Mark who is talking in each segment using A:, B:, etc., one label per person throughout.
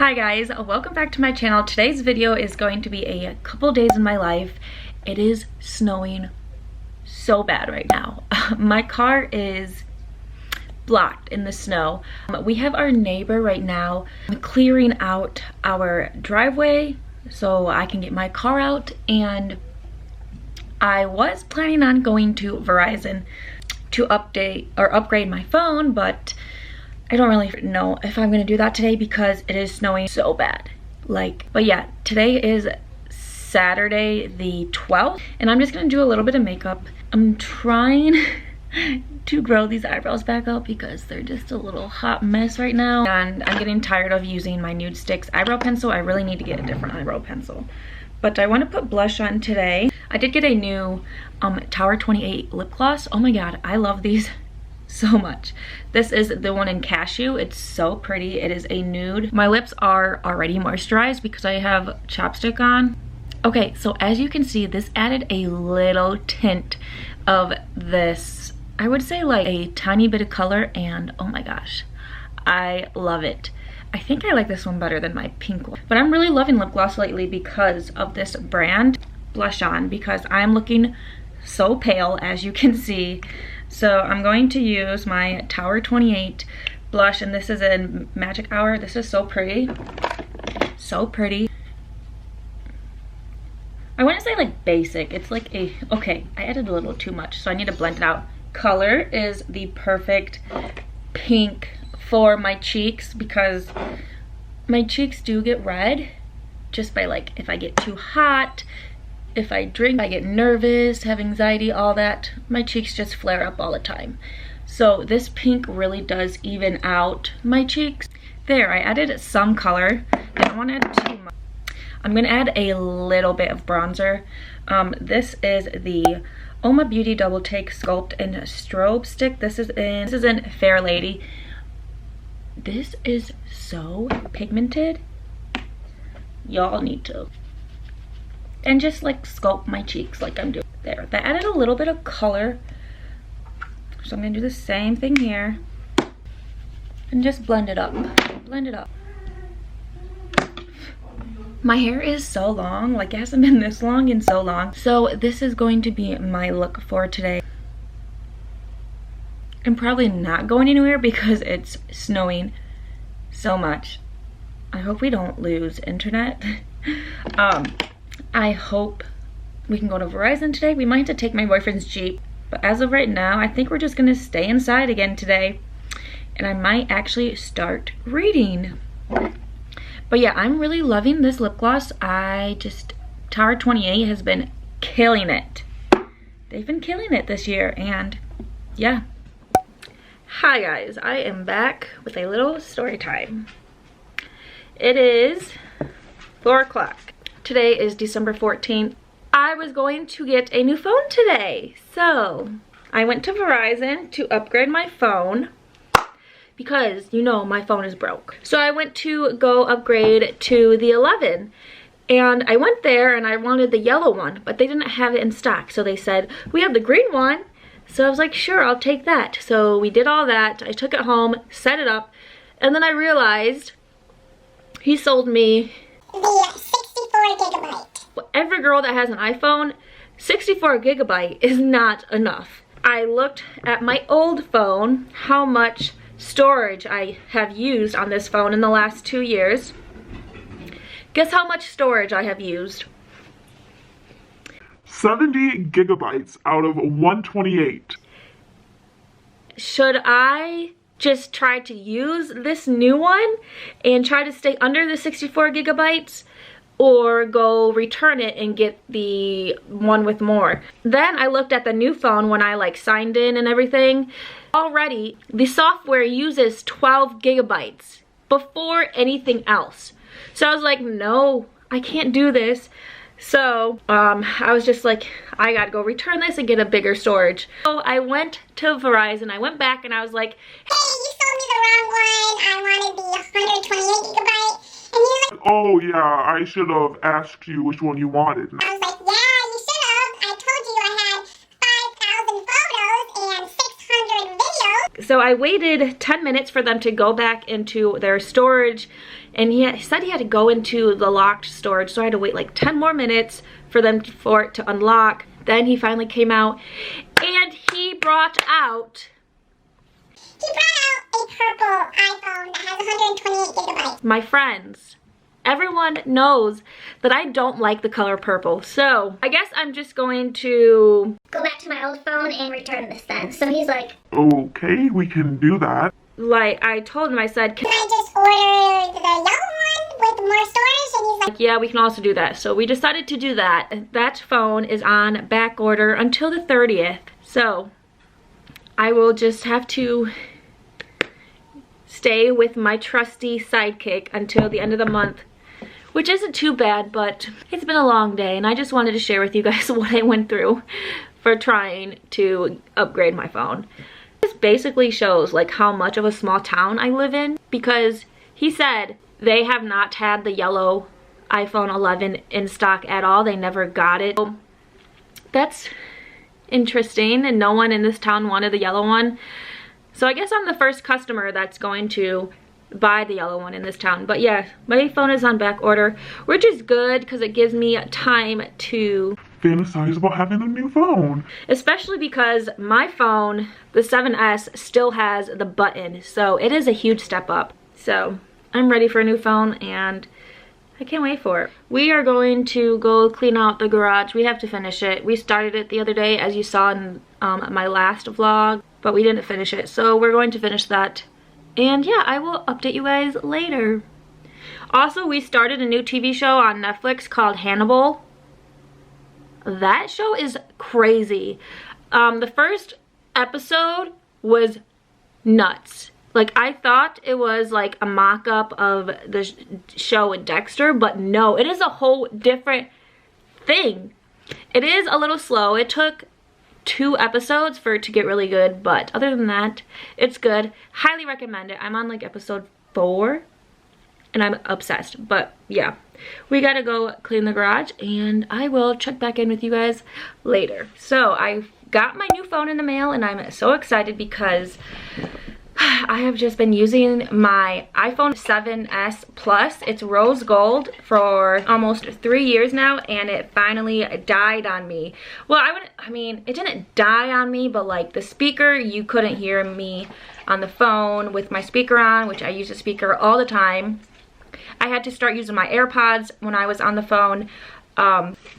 A: Hi guys, welcome back to my channel. Today's video is going to be a couple days in my life. It is snowing so bad right now. My car is blocked in the snow. We have our neighbor right now clearing out our driveway so I can get my car out, and I was planning on going to Verizon to update or upgrade my phone, but I don't really know if I'm gonna do that today because it is snowing so bad. But yeah, today is Saturday the 12th, and I'm just gonna do a little bit of makeup. I'm trying to grow these eyebrows back up because they're just a little hot mess right now, and I'm getting tired of using my Nude Sticks eyebrow pencil. I really need to get a different eyebrow pencil. But I want to put blush on today. I did get a new Tower 28 lip gloss. Oh my god, I love these so much. This is the one in Cashew. It's so pretty. It is a nude. My lips are already moisturized because I have chapstick on. Okay, so as you can see, this added a little tint of this, I would say like a tiny bit of color, and oh my gosh, I love it. I think I like this one better than my pink one. But I'm really loving lip gloss lately because of this brand blush on, because I'm looking so pale, as you can see. So I'm going to use my Tower 28 blush, and this is in Magic Hour. This is so pretty. So pretty. I want to say like basic. It's like a, okay, I added a little too much, so I need to blend it out. Color is the perfect pink for my cheeks because my cheeks do get red just by like if I get too hot. If I drink, I get nervous, have anxiety, all that. My cheeks just flare up all the time. So this pink really does even out my cheeks. There, I added some color. I don't want to add too much. I'm going to add a little bit of bronzer. This is the Oma Beauty Double Take Sculpt and Strobe Stick. This is in Fair Lady. This is so pigmented. Y'all need to. And just like sculpt my cheeks like I'm doing there. That added a little bit of color. So I'm gonna do the same thing here. And just blend it up. Blend it up. My hair is so long, like it hasn't been this long in so long. So this is going to be my look for today. I'm probably not going anywhere because it's snowing so much. I hope we don't lose internet. I hope we can go to Verizon today. We might have to take my boyfriend's Jeep. But as of right now, I think we're just gonna stay inside again today. And I might actually start reading. But yeah, I'm really loving this lip gloss. Tower 28 has been killing it. They've been killing it this year, and yeah. Hi guys, I am back with a little story time. It is 4 o'clock. Today is December 14th. I was going to get a new phone today. So I went to Verizon to upgrade my phone because, you know, my phone is broke. So I went to go upgrade to the 11. And I went there and I wanted the yellow one, but they didn't have it in stock. So they said, we have the green one. So I was like, sure, I'll take that. So we did all that. I took it home, set it up, and then I realized he sold me the 64 gigabyte. Every girl that has an iPhone, 64 gigabyte is not enough. I looked at my old phone, how much storage I have used on this phone in the last 2 years. Guess how much storage I have used?
B: 70 gigabytes out of 128.
A: Should I just try to use this new one and try to stay under the 64 gigabytes, or go return it and get the one with more? Then I looked at the new phone when I like signed in and everything. Already the software uses 12 gigabytes before anything else. So I was like, no, I can't do this. So I was just like, I gotta go return this and get a bigger storage. So I went to Verizon. I went back and I was like, hey, you sold me the wrong one. I wanted the 128 gigabyte. And he was like,
B: oh yeah, I should have asked you which one you wanted.
C: I was like, yeah, you should have. I told you I had 5,000 photos and 600 videos.
A: So I waited 10 minutes for them to go back into their storage, and he said he had to go into the locked storage, so I had to wait like 10 more minutes for it to unlock. Then he finally came out, and he brought out
C: a purple iPhone that has 128 gigabytes.
A: My friends, everyone knows that I don't like the color purple, so I guess I'm just going to
C: go back to my old phone and return this then. So he's like,
B: Okay, we can do that.
A: like, I told him, I said,
C: can I just order the yellow one with more storage? And he's like,
A: yeah, we can also do that. So we decided to do that. That phone is on back order until the 30th. So I will just have to stay with my trusty sidekick until the end of the month, which isn't too bad, but it's been a long day, and I just wanted to share with you guys what I went through for trying to upgrade my phone. This basically shows like how much of a small town I live in, because he said they have not had the yellow iPhone 11 in stock at all. They never got it. So that's interesting, and no one in this town wanted the yellow one. So I guess I'm the first customer that's going to buy the yellow one in this town. But yeah, my phone is on back order, which is good because it gives me time to
B: Fantasize about having a new phone.
A: Especially because my phone, the 7S, still has the button. So it is a huge step up. So I'm ready for a new phone, and I can't wait for it. We are going to go clean out the garage. We have to finish it. We started it the other day, as you saw in my last vlog, but we didn't finish it. So we're going to finish that. And yeah, I will update you guys later. Also, we started a new TV show on Netflix called Hannibal. That show is crazy. The first episode was nuts. Like, I thought it was like a mock-up of the show with Dexter, but no, it is a whole different thing. It is a little slow. It took 2 episodes for it to get really good, but other than that, it's good. Highly recommend it. I'm on like episode 4, and I'm obsessed. But yeah, we gotta go clean the garage, and I will check back in with you guys later. So I got my new phone in the mail, and I'm so excited because I have just been using my iPhone 7S Plus. It's rose gold for almost 3 years now, and it finally died on me. Well, I mean, it didn't die on me, but like the speaker, you couldn't hear me on the phone with my speaker on, which I use a speaker all the time. I had to start using my AirPods when I was on the phone.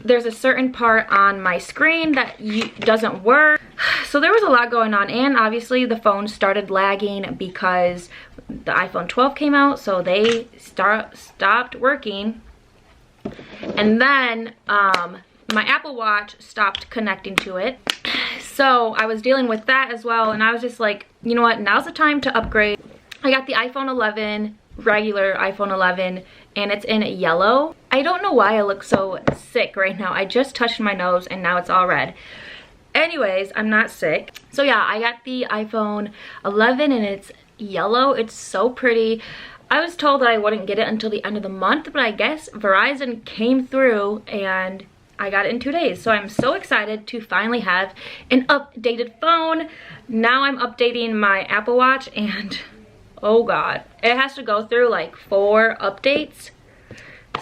A: There's a certain part on my screen that doesn't work. So there was a lot going on, and obviously the phone started lagging because the iPhone 12 came out, so they stopped working. And then my Apple Watch stopped connecting to it. So I was dealing with that as well, and I was just like, you know what, now's the time to upgrade. I got the iPhone 11, regular iPhone 11, and it's in yellow. I don't know why I look so sick right now. I just touched my nose and now it's all red. Anyways, I'm not sick. So yeah, I got the iPhone 11 and it's yellow. It's so pretty. I was told that I wouldn't get it until the end of the month, but I guess Verizon came through and I got it in 2 days. So I'm so excited to finally have an updated phone. Now I'm updating my Apple Watch, and oh god, it has to go through like 4 updates.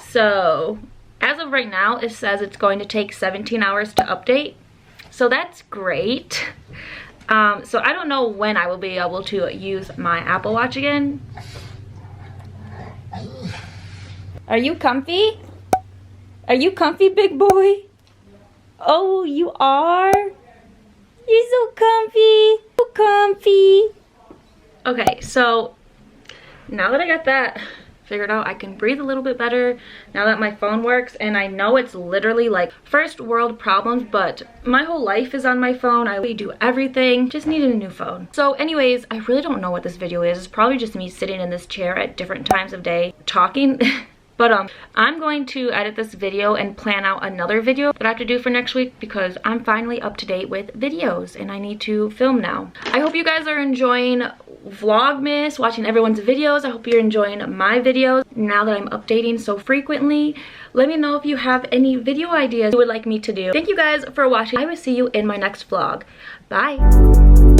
A: So as of right now, it says it's going to take 17 hours to update. So that's great. So I don't know when I will be able to use my Apple Watch again. Are you comfy? Are you comfy, big boy? Oh, you are? You're so comfy. So comfy. Okay, so now that I got that figured out, I can breathe a little bit better now that my phone works. And I know it's literally like first world problems, but my whole life is on my phone. I do everything. Just needed a new phone. So anyways, I really don't know what this video is. It's probably just me sitting in this chair at different times of day talking. But I'm going to edit this video and plan out another video that I have to do for next week, because I'm finally up to date with videos and I need to film now. I hope you guys are enjoying Vlogmas, watching everyone's videos. I hope you're enjoying my videos now that I'm updating so frequently. Let me know if you have any video ideas you would like me to do. Thank you guys for watching. I will see you in my next vlog. Bye.